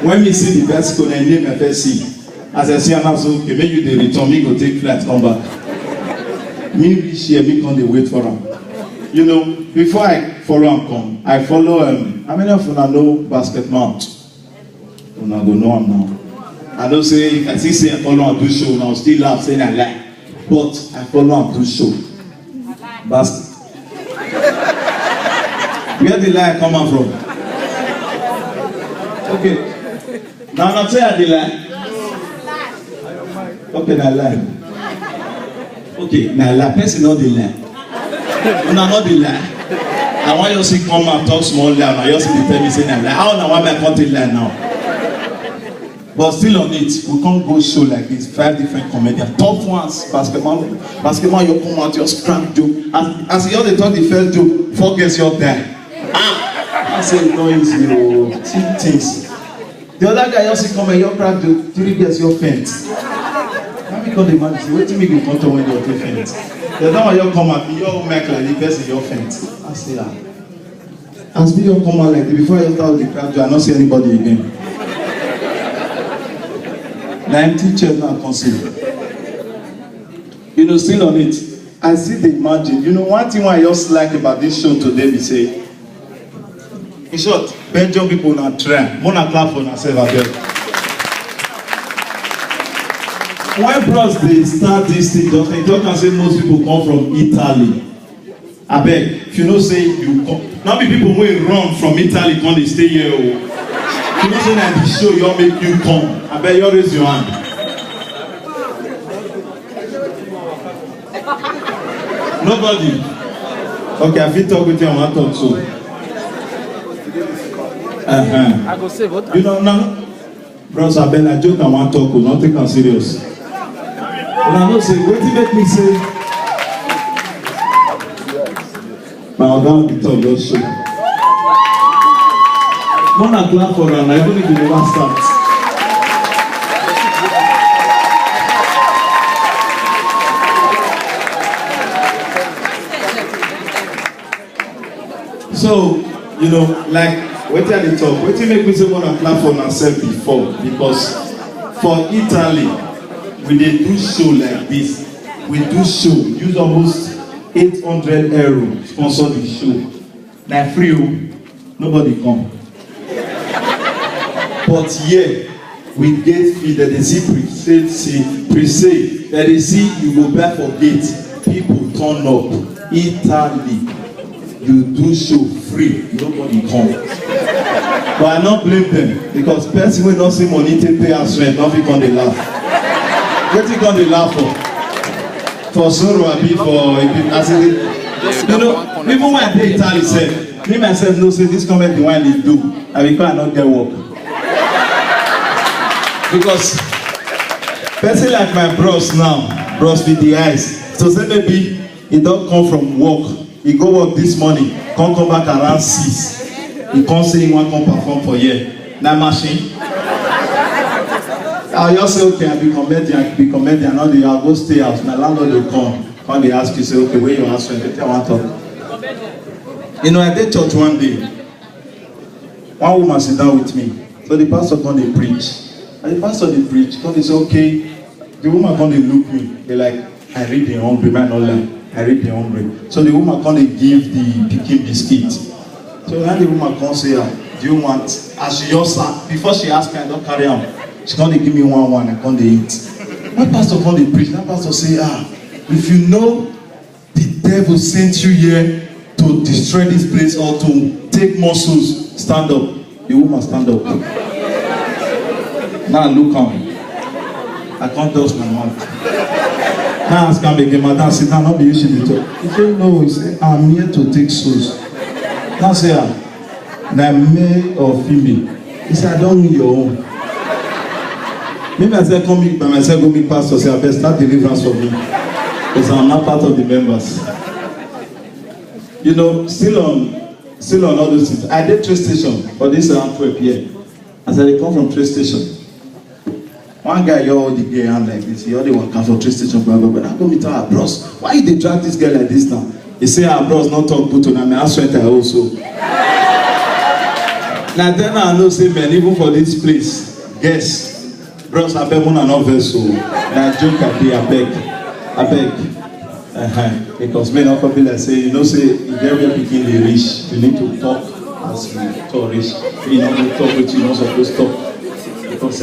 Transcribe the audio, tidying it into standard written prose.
When me see the bicycle, I name my first see. As I see am so, okay, make you the return, me go take flight, come back. Me reach here, me come dey wait for am. You know, before I follow am come, I follow how many of una know Basket Mount? Una go know am now. I know say if I say I follow am do show, now still laugh saying I lie. But I follow am do show. Basket. Where the lie come out from? Okay. Now not say I dey lie. Okay, na lie. Okay, na lie. Person not dey lie. Una not dey lie. I want you to see come and talk small lie. Now you see dey tell me say na lie. How na one man can't lie now? But still on it, we can't go show like this. 5 different comedians, top ones. Basketball, you come out just crack joke. As you all talk the first joke, 4 girls you up there. I say no easy, oh, see things. The other guy just come and you crack joke, 3 girls you faint. How me call the man say, wait till me go control when you faint. The other one you come out, you all make like the person you faint. I say as me you come out like this, before you start the crack joke, I don't see anybody again. The empty chair now consider. You know, still on it, I see the imagine. You know, one thing I just like about this show today, we say, in short, Belgium people now try. Wanna clap for yourself again. When bros they start this thing, just can say most people come from Italy. I beg, if you know say you come, now be people who run from Italy come they stay here. You know say that the show you make you come. I bet you raise your hand. Nobody. Okay, I feel talk with you. I want to talk so. I go say what? You know now, bros. I bet I joke. I want to talk. Not take am serious. But I know say what make me say. My organ be talk just show. Wanna clap for her, even if you never start. So, you know, like, what are they talk? What make me say wanna clap for myself before? Because for Italy, we dey do show like this. We do show, use almost 800 € sponsor the show. Now free, nobody come. But here, we get fee that they see pre-sale, that they see you go back for gate, people turn up. Italy, you do show free, nobody come. But I not blame them, because person will not see money to pay us rent, nothing can they laugh. What you gonna laugh for? For sorrow, I be for as it, you know, even when I dey Italy, say, me myself know say this comment the one they do, and because I not get work. Because person like my bros now, bros with the eyes, so say maybe he don't come from work, he go work this morning, come back around 6, he come say he want come perform for here. Na machine. I'll just say okay, I be comedian, all the I'll go stay house, my landlord will come they ask you, say okay, where your house rent? I want to talk. You know, I did church one day, one woman sit down with me, so the pastor come dey preach. And the pastor they preach, because they say, okay, the woman come they look me, they like, I read the hungry, man, not like, I read the hungry. So the woman come they give the pikin biscuit. So now the woman come say, do you want, as she just sat, before she ask me, I don't carry on. She come they give me one, I come they eat. My pastor come they preach, that pastor say, if you know the devil sent you here to destroy this place or to take more souls, stand up. The woman stand up. Now look on. I can't touch my mouth. Now ask him again, madam, sit down, not be using the talk. He said, no, he said, I'm here to take souls. Now say, now male or female. He said, I don't need your own. Maybe I said, come meet by myself, go meet pastor, say, I better start deliverance for me. Because I'm not part of the members. You know, still on all those things. I did train station, but this is Antwerp here. I said, they come from train station. One guy, you all the gay hand like this, he already want to come for train station, blah, blah, blah. I go meet our bros. Why they drag this guy like this now? He say, our bros not talk put on me, I swear I also. Now then I know say men even for this place, guess. Bros abeg una no vex o. Na joke I dey abeg. Because men no be like say you know say if get where pikin dey reach, you need to talk as you talk reach. You know to talk wetin you no suppose talk because